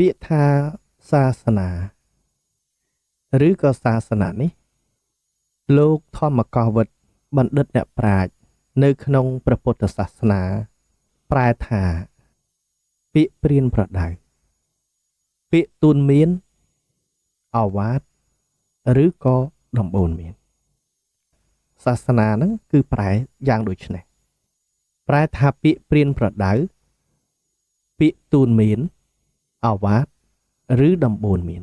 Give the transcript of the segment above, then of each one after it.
ពាក្យថាសាសនាឬក៏សាសនានេះលោកធម្មកោវិទបណ្ឌិតអ្នកប្រាជ្ញនៅក្នុងព្រះពុទ្ធសាសនាប្រែថាពាក្យព្រានប្រដៅពាក្យទូនមានអវាទឬក៏ដំបូន្មានសាសនាហ្នឹងគឺប្រែយ៉ាងដូចនេះប្រែថាពាក្យព្រានប្រដៅពាក្យទូនមានអវាទឬដំបូន្មាន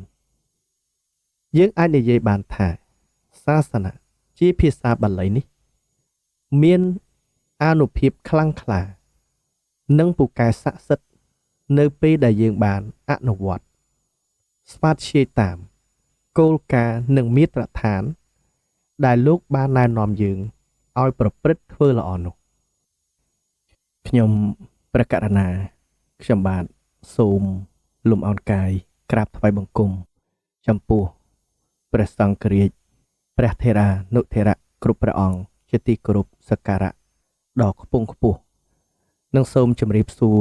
យើងអាចនិយាយបានថាសាសនាជាភាសាបាលីនេះមានអានុភាពខ្លាំងក្លានិងពូកែស័ក្តិសិទ្ធិនៅពេលដែលយើងបានអនុវត្តស្វាធ្យាយតាមគោលការណ៍និងមាត្រដ្ឋានដែលលោកបានណែនាំយើងឲ្យប្រព្រឹត្តធ្វើល្អនោះខ្ញុំព្រះករុណាខ្ញុំបាទសូមលំអរកាយក្រាបថ្វាយបង្គំចំពោះព្រះសង្ឃរាជព្រះថេរានុថេរៈគ្រប់ព្រះអង្គជាទីគោរពសក្ការៈដ៏ខ្ពង់ខ្ពស់និងសូមជម្រាបសួរ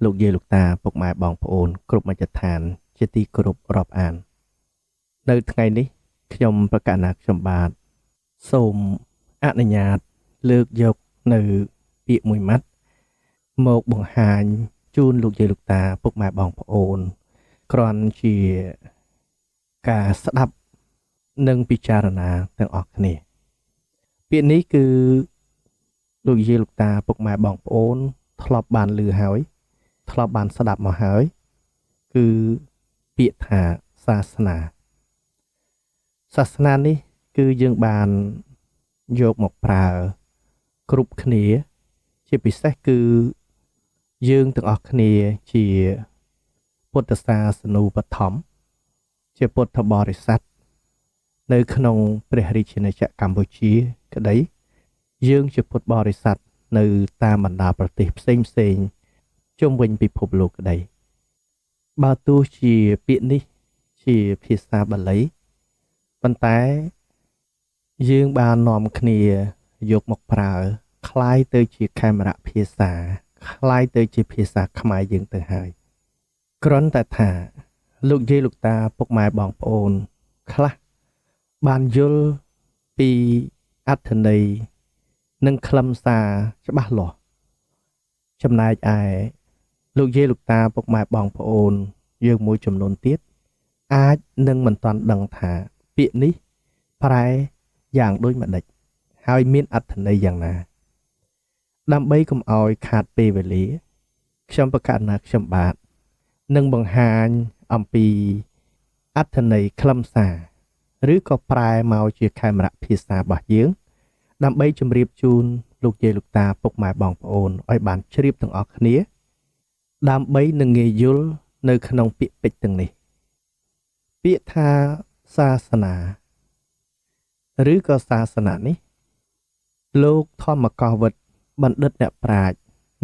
លោកយាយលោកតាពុកម៉ែបងប្អូនគ្រប់មជ្ឈដ្ឋានជាទីគោរពរាប់អាននៅថ្ងៃនេះខ្ញុំប្រកាសណាខ្ញុំបាទសូមអនុញ្ញាតលើកយកនៅពាក្យមួយម៉ាត់មកបង្ហាញជូនលោកយាយលោកតាពុកម៉ែបងប្អូនគ្រាន់ជាការស្ដាប់និងពិចារណាទាំងអស់គ្នាពាក្យនេះគឺលោកយាយលោកតាពុកម៉ែបងប្អូនធ្លាប់បានឮហើយធ្លាប់បានស្ដាប់មកហើយគឺពាក្យថាសាសនានេះគឺយើងបានយកមកប្រើគ្រប់គ្នាជាពិសេសគឺយើងទាំងអស់គ្នាជាពុទ្ធសាសនូបត្ថម្ភជាពុទ្ធបរិស័ទនៅក្នុងព្រះរាជាណាចក្រកម្ពុជាក្តីយើងជាពុទ្ធបរិស័ទនៅតាមបណ្ដាប្រទេសផ្សេងជុំវិញពិភពលោកក្តីបើទោះជាពាក្យនេះជាភាសាបាលីប៉ុន្តែយើងបាននាំគ្នាយកមកប្រើคล้ายទៅជាខេមរៈភាសាคล้ายទៅជាភាសាខ្មែរយើងទៅហើយគ្រាន់តែថាលោកយាយលោកតាពុកម៉ែបងប្អូនខ្លះបានយល់ពីអត្ថន័យនិងខ្លឹមសារច្បាស់លាស់ចំណែកឯលោកយាយលោកតាពុកម៉ែបងប្អូនយើងមួយចំនួនទៀតអាចនឹងមិនទាន់ដឹងថាពាក្យនេះប្រែយ៉ាងដូចម្ដេចហើយមានអត្ថន័យយ៉ាងណាដើម្បីកុំឲ្យខាតពេលវេលាខ្ញុំប្រកាសណាខ្ញុំបាទនឹងបង្ហាញអំពីអត្ថន័យខ្លឹមសារឬក៏ប្រែមកជាខេមរៈភាសារបស់យើងដើម្បីជម្រាបជូនលោកយាយលោកតាពុកម៉ែបងប្អូនឲ្យបានជ្រាបទាំងអស់គ្នាដើម្បីនឹងងាយយល់នៅក្នុងពាក្យពេចន៍ទាំងនេះពាក្យថាសាសនាឬក៏សាសនានេះលោកធម្មកោវិទបណ្ឌិតអ្នកប្រាជ្ញ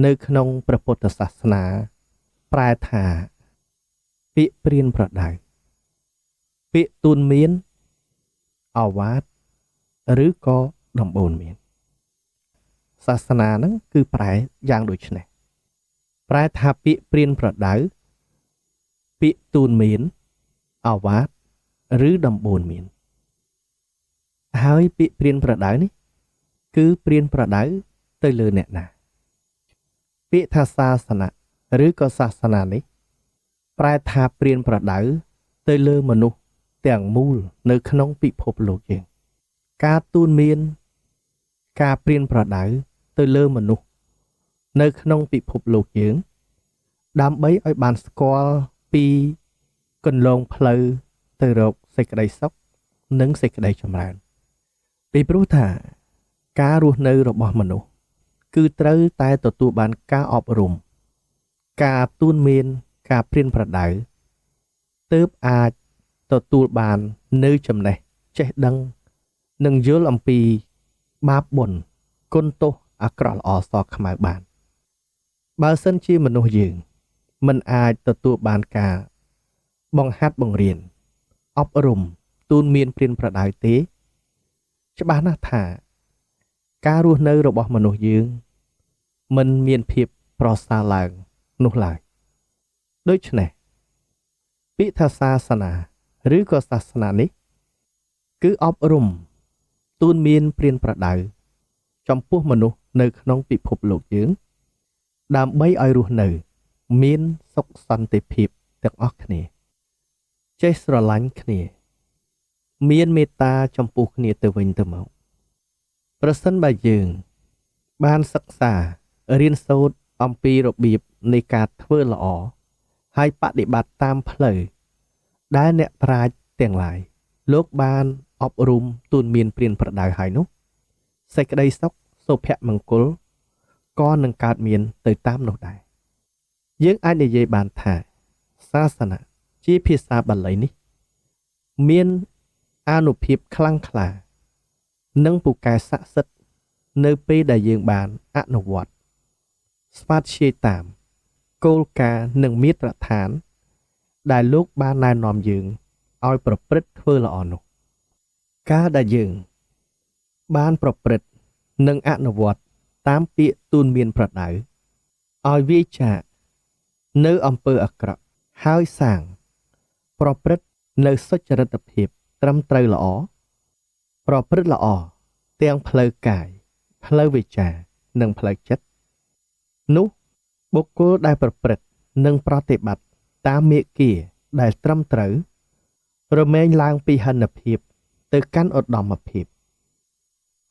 នៅក្នុងព្រះពុទ្ធសាសនាប្រែថាពាក្យព្រានប្រដៅពាក្យទូនមានអវាទឬក៏ដំបូន្មានសាសនាហ្នឹងគឺប្រែយ៉ាងដូចនេះប្រែថាពាក្យព្រានប្រដៅពាក្យទូនមានអវាទឬដំបូន្មានហើយពាក្យព្រានប្រដៅនេះគឺព្រានប្រដៅទៅលើអ្នកណាពាក្យថាសាសនាឬក៏សាសនានេះប្រែថាព្រានប្រដៅទៅលើមនុស្សទាំងមូលនៅក្នុងពិភពលោកយើងការទូនមានការព្រានប្រដៅទៅលើមនុស្សនៅក្នុងពិភពលោកយើងដើម្បីឲ្យបានស្គាល់ពីគន្លងផ្លូវទៅរកសេចក្តីសុខនិងសេចក្តីចម្រើនពីព្រោះថាការរស់នៅរបស់មនុស្សគឺត្រូវតែទទួលបានការអប់រំការទូនមានការព្រានប្រដៅទើបអាចទទួលបាននៅចំណេះចេះដឹងនិងយល់អំពីបាបបុណ្យគុណទោសអាក្រក់ល្អសខ្មៅបានបើសិនជាមនុស្សយើងមិនអាចទទួលបានការបង្ហាត់បង្រៀនអប់រំទូនមានព្រានប្រដៅទេច្បាស់ណាស់ថាការរស់នៅរបស់មនុស្សយើងមិនមានភាពប្រសើរឡើងនោះឡើយដូច្នេះ ពាក្យថាសាសនាឬក៏សាសនានេះគឺអប់រំទូនមានព្រានប្រដៅចំពោះមនុស្សនៅក្នុងពិភពលោកយើងដើម្បីឲ្យរស់នៅមានសុខសន្តិភាពទាំងអស់គ្នាចេះស្រឡាញ់គ្នាមានមេត្តាចំពោះគ្នាទៅវិញទៅមកប្រសិនបើយើងបានសិក្សារៀនសូត្រអំពីរបៀបនៃការធ្វើល្អហើយបដិបត្តិតាមផ្លូវដែលអ្នកប្រាជ្ញទាំងឡាយលោកបានអប់រំទូនមានព្រានប្រដៅហើយនោះសេចក្តីសុខសុភមង្គលក៏នឹងកើតមានទៅតាមនោះដែរយើងអាចនិយាយបានថាសាសនាជាភាសាបាលីនេះមានអានុភាពខ្លាំងក្លានិងពូកែស័ក្តិសិទ្ធិនៅពេលដែលយើងបានអនុវត្តស្វាធ្យាយតាមគោលការណ៍និងមាត្រដ្ឋានដែលលោកបានណែនាំយើងឲ្យប្រព្រឹត្តធ្វើល្អនោះការដែលយើងបានប្រព្រឹត្តនិងអនុវត្តតាមពាក្យទូនមានប្រដៅឲ្យវាចាកនៅអំពើអាក្រក់ហើយសាងប្រព្រឹត្តនៅសុចរិតភាពត្រឹមត្រូវល្អប្រព្រឹត្តល្អទាំងផ្លូវកាយផ្លូវវាចានិងផ្លូវចិត្តនោះបុគ្គលដែលប្រព្រឹត្តនិងប្រតិបត្តិតាមមាគ៌ាដែលត្រឹមត្រូវរមែងឡើងពីហិនភាពទៅកាន់ឧត្តមភាព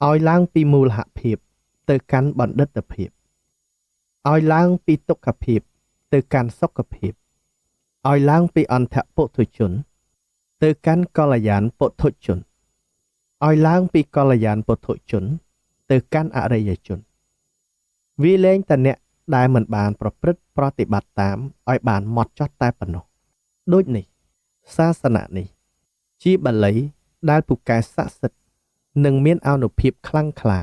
ឲ្យឡើងពីមូលហភាពទៅកាន់បណ្ឌិតភាពឲ្យឡើងពីទុក្ខភាពទៅកាន់សុខភាពឲ្យឡើងពីអន្តពុถุជនទៅកាន់កល្យានពុถุជនឲ្យឡើងពីកល្យានពុถุជនទៅកាន់អរិយជនវាលែងតែអ្នកដែលមិនបានប្រព្រឹត្តប្រតិបត្តិតាមឲ្យបានហ្មត់ចត់តែប៉ុណ្ណោះដូចនេះសាសនានេះជាបាលីដែលពូកែស័ក្តិសិទ្ធិនិងមានអានុភាពខ្លាំងក្លា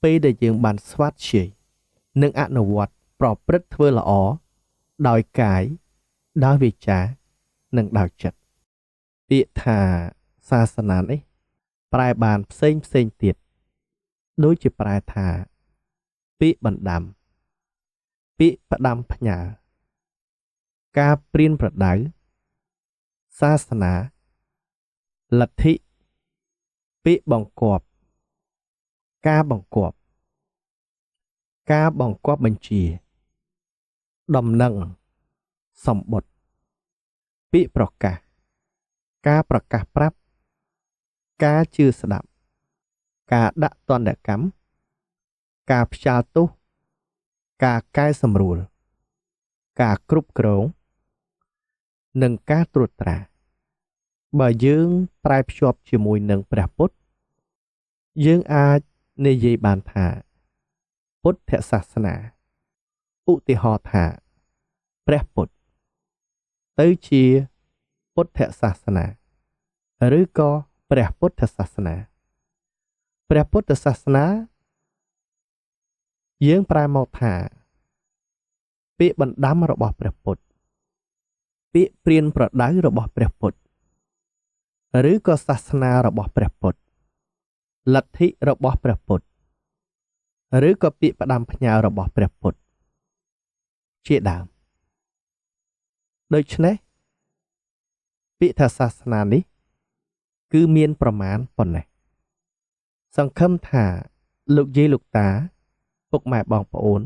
ពេលដែលយើងបានស្វាធ្យាយនិងអនុវត្តប្រព្រឹត្តធ្វើល្អដោយកាយដោយវាចានិងដោយចិត្តពាក្យថាសាសនានេះប្រែបានផ្សេងទៀតដូចជាប្រែថាពាក្យបណ្ដាំពាក្យផ្ដាំផ្ញើការព្រានប្រដៅសាសនាលទ្ធិពាក្យបង្គាប់ការបង្គាប់បញ្ជាដំណឹងសម្បត្តិពាក្យប្រកាសការប្រកាសប្រាប់ការជឿស្ដាប់ការដាក់ទណ្ឌកម្មការផ្ចាលទោសការកែសម្រួលការគ្រប់គ្រងនិងការត្រួតត្រាបើយើងប្រែភ្ជាប់ជាមួយនឹងព្រះពុទ្ធយើងអាចនិយាយបានថាពុទ្ធសាសនាឧទាហរណ៍ថាព្រះពុទ្ធទៅជាពុទ្ធសាសនាឬក៏ព្រះពុទ្ធសាសនាព្រះពុទ្ធសាសនាយើងប្រែមកថាពាក្យបណ្ដាំរបស់ព្រះពុទ្ធពាក្យព្រានប្រដៅរបស់ព្រះពុទ្ធឬក៏សាសនារបស់ព្រះពុទ្ធលទ្ធិរបស់ព្រះពុទ្ធឬក៏ពាក្យផ្ដាំផ្ញើរបស់ព្រះពុទ្ធជាដើមដូច្នេះពាក្យថាសាសនានេះគឺមានប្រមាណប៉ុណ្ណេះសង្ឃឹមថាលោកយាយលោកតាពុកម៉ែបងប្អូន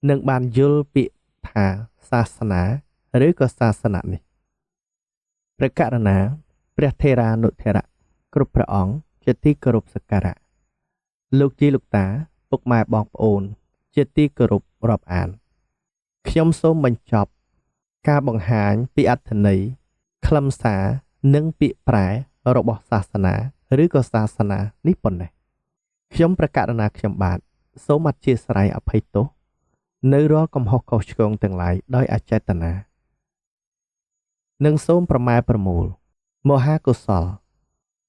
នឹងបានយល់ពាក្យថាសាសនាឬក៏សាសនានេះព្រះករុណាព្រះថេរានុថេរៈគ្រប់ព្រះអង្គជាទីគោរពសក្ការៈលោកយាយលោកតាពុកម៉ែបងប្អូនជាទីគោរពរាប់អានខ្ញុំសូមបញ្ចប់ការបង្ហាញពីអត្ថន័យខ្លឹមសារនិងពាក្យប្រែរបស់សាសនាឬក៏សាសនានេះប៉ុណ្ណេះខ្ញុំព្រះករុណាខ្ញុំបាទសូមអធិស្ឋានអភ័យទោសនៅរាល់កំហុសខុសឆ្គងទាំងឡាយដោយអចេតនានិងសូមប្រម៉ែប្រមូលមហាកុសល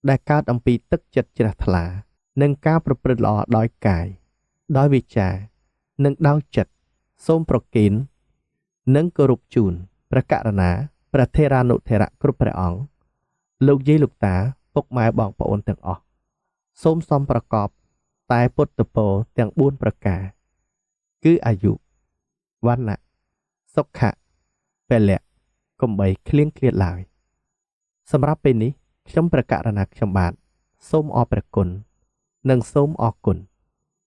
ដែលកើតអំពីទឹកចិត្តជ្រះថ្លានិងការប្រព្រឹត្តល្អដោយកាយដោយវាចានិងដោយចិត្តសូមប្រគេននិងគោរពជូនព្រះករុណាព្រះថេរានុថេរៈគ្រប់ព្រះអង្គលោកយាយលោកតាពុកម៉ែបងប្អូនទាំងអស់សូមសំប្រកបតែពុទ្ធពរទាំង4ប្រការគឺអាយុវណ្ណៈសុខៈពលៈ កុំបីឃ្លៀងឃ្លាតឡើយសម្រាប់ពេលនេះខ្ញុំប្រកាសណាខ្ញុំបាទសូមអរព្រះគុណនិងសូមអរគុណ